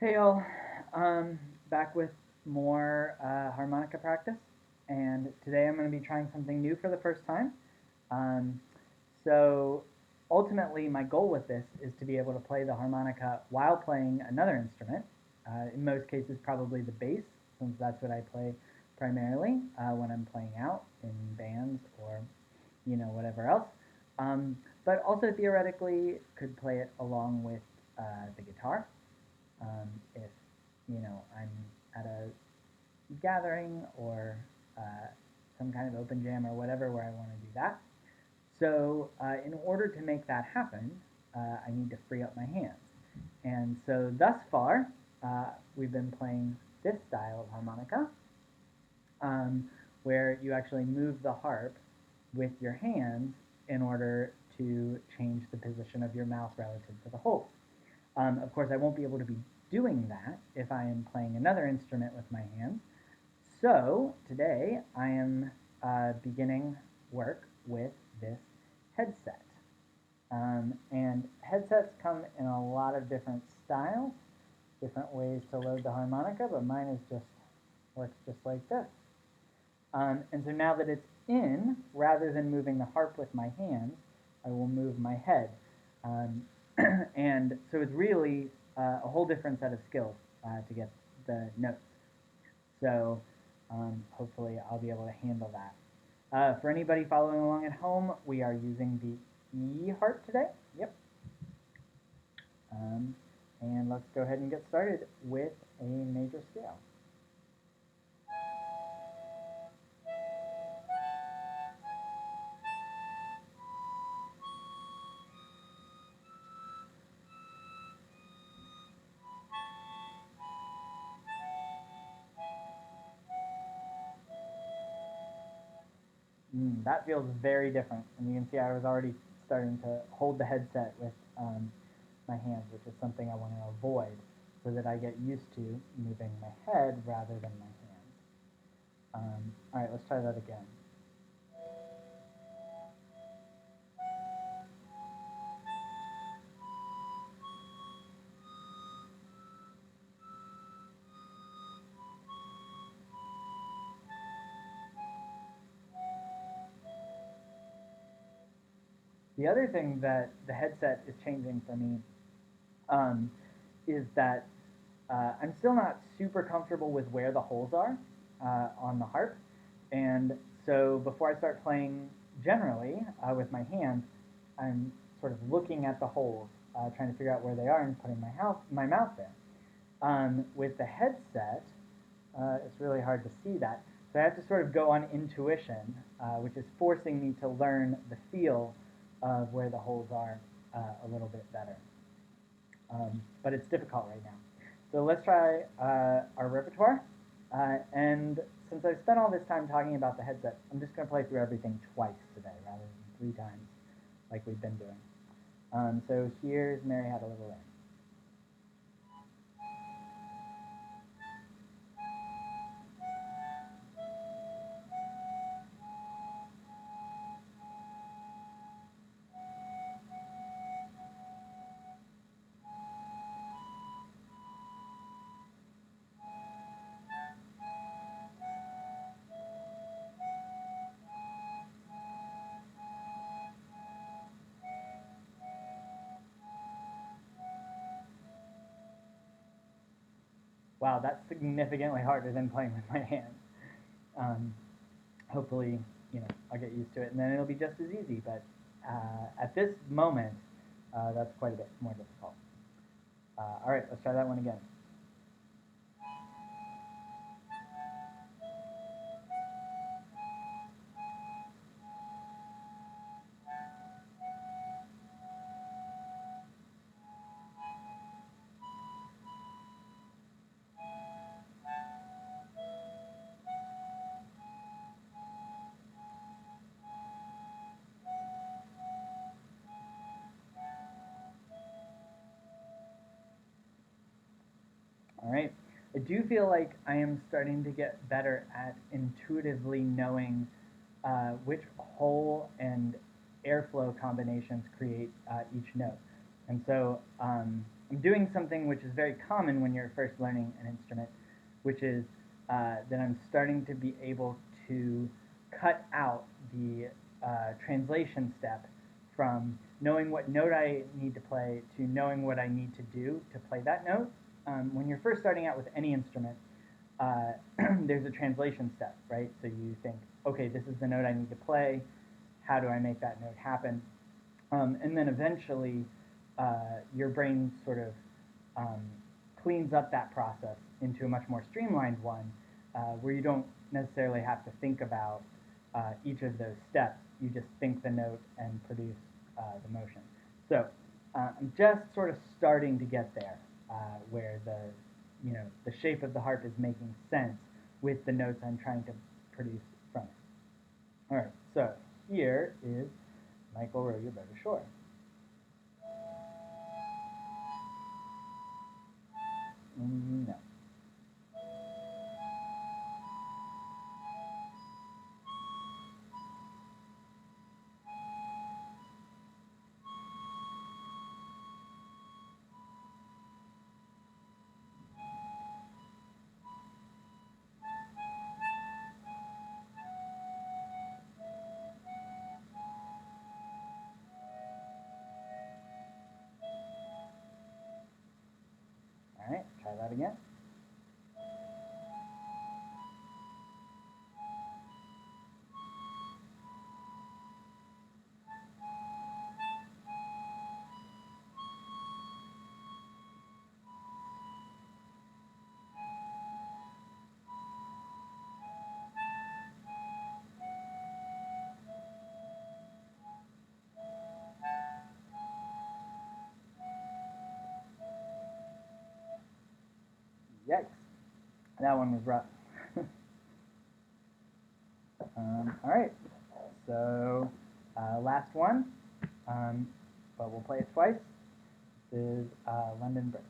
Hey y'all, back with more harmonica practice, and today I'm going to be trying something new for the first time. Um, so ultimately, my goal with this is to be able to play the harmonica while playing another instrument. In most cases, probably the bass, since that's what I play primarily when I'm playing out in bands or whatever else. Um, but also theoretically, could play it along with the guitar if I'm at a gathering or some kind of open jam or whatever where I want to do that. So in order to make that happen, I need to free up my hands. And so thus far, we've been playing this style of harmonica, um, where you actually move the harp with your hands in order to change the position of your mouth relative to the holes. Of course, I won't be able to be doing that if I am playing another instrument with my hands. So today I am beginning work with this headset. And headsets come in a lot of different styles, different ways to load the harmonica, but mine is just works just like this. And so now that it's in, rather than moving the harp with my hands, I will move my head. Um, and so it's really a whole different set of skills to get the notes. So hopefully I'll be able to handle that. For anybody following along at home, we are using the E harp today. Yep. Um, and let's go ahead and get started with a major scale. That feels very different. And you can see I was already starting to hold the headset with my hands, which is something I want to avoid so that I get used to moving my head rather than my hands. All right, let's try that again. The other thing that the headset is changing for me um, is that I'm still not super comfortable with where the holes are on the harp. And so before I start playing generally with my hands, I'm sort of looking at the holes, trying to figure out where they are and putting my mouth there. With the headset, it's really hard to see that. So I have to sort of go on intuition, which is forcing me to learn the feel of where the holes are a little bit better. But it's difficult right now. So let's try our repertoire. And since I've spent all this time talking about the headset, I'm just going to play through everything twice today rather than 3 times like we've been doing. So here's Mary Had a Little Lamb. Wow, that's significantly harder than playing with my hands. Um, Hopefully, I'll get used to it, and then it'll be just as easy. But at this moment, that's quite a bit more difficult. All right, let's try that one again. All right. I do feel like I am starting to get better at intuitively knowing which hole and airflow combinations create each note. And so I'm doing something which is very common when you're first learning an instrument, which is that I'm starting to be able to cut out the translation step from knowing what note I need to play to knowing what I need to do to play that note. When you're first starting out with any instrument, uh, there's a translation step, right? So you think, okay, this is the note I need to play. How do I make that note happen? And then eventually, your brain sort of um, cleans up that process into a much more streamlined one, where you don't necessarily have to think about each of those steps. You just think the note and produce the motion. So I'm just sort of starting to get there, where the shape of the harp is making sense with the notes I'm trying to produce from it. All right, so here is Michael Row Your Boat Ashore. No. All right, try that again. Yikes, that one was rough. All right, so last one, but we'll play it twice. This is London Bridge.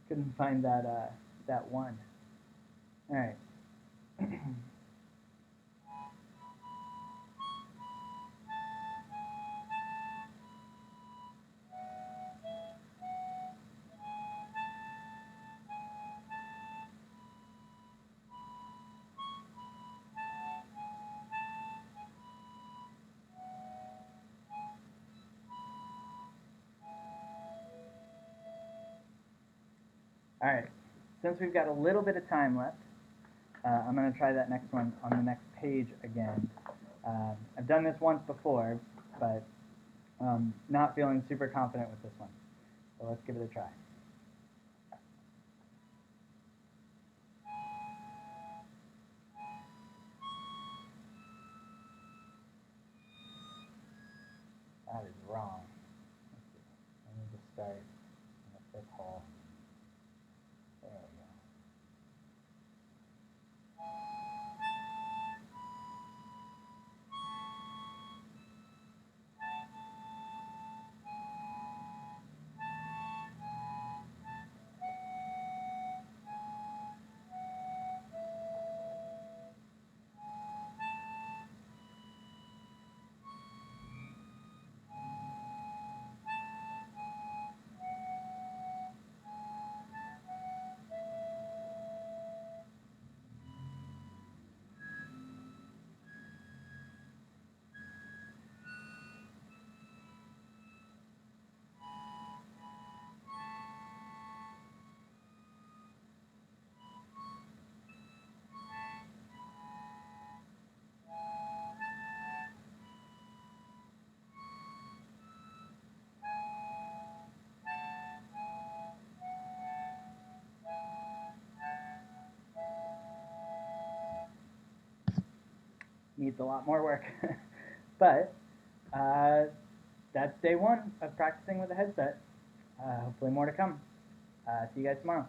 Couldn't find that one. All right. All right. Since we've got a little bit of time left, I'm going to try that next one on the next page again. I've done this once before, but not feeling super confident with this one. So let's give it a try. That is wrong. Let's see. I need to start in the fifth hole. There we go. Needs a lot more work. But that's day one of practicing with a headset. Hopefully more to come. See you guys tomorrow.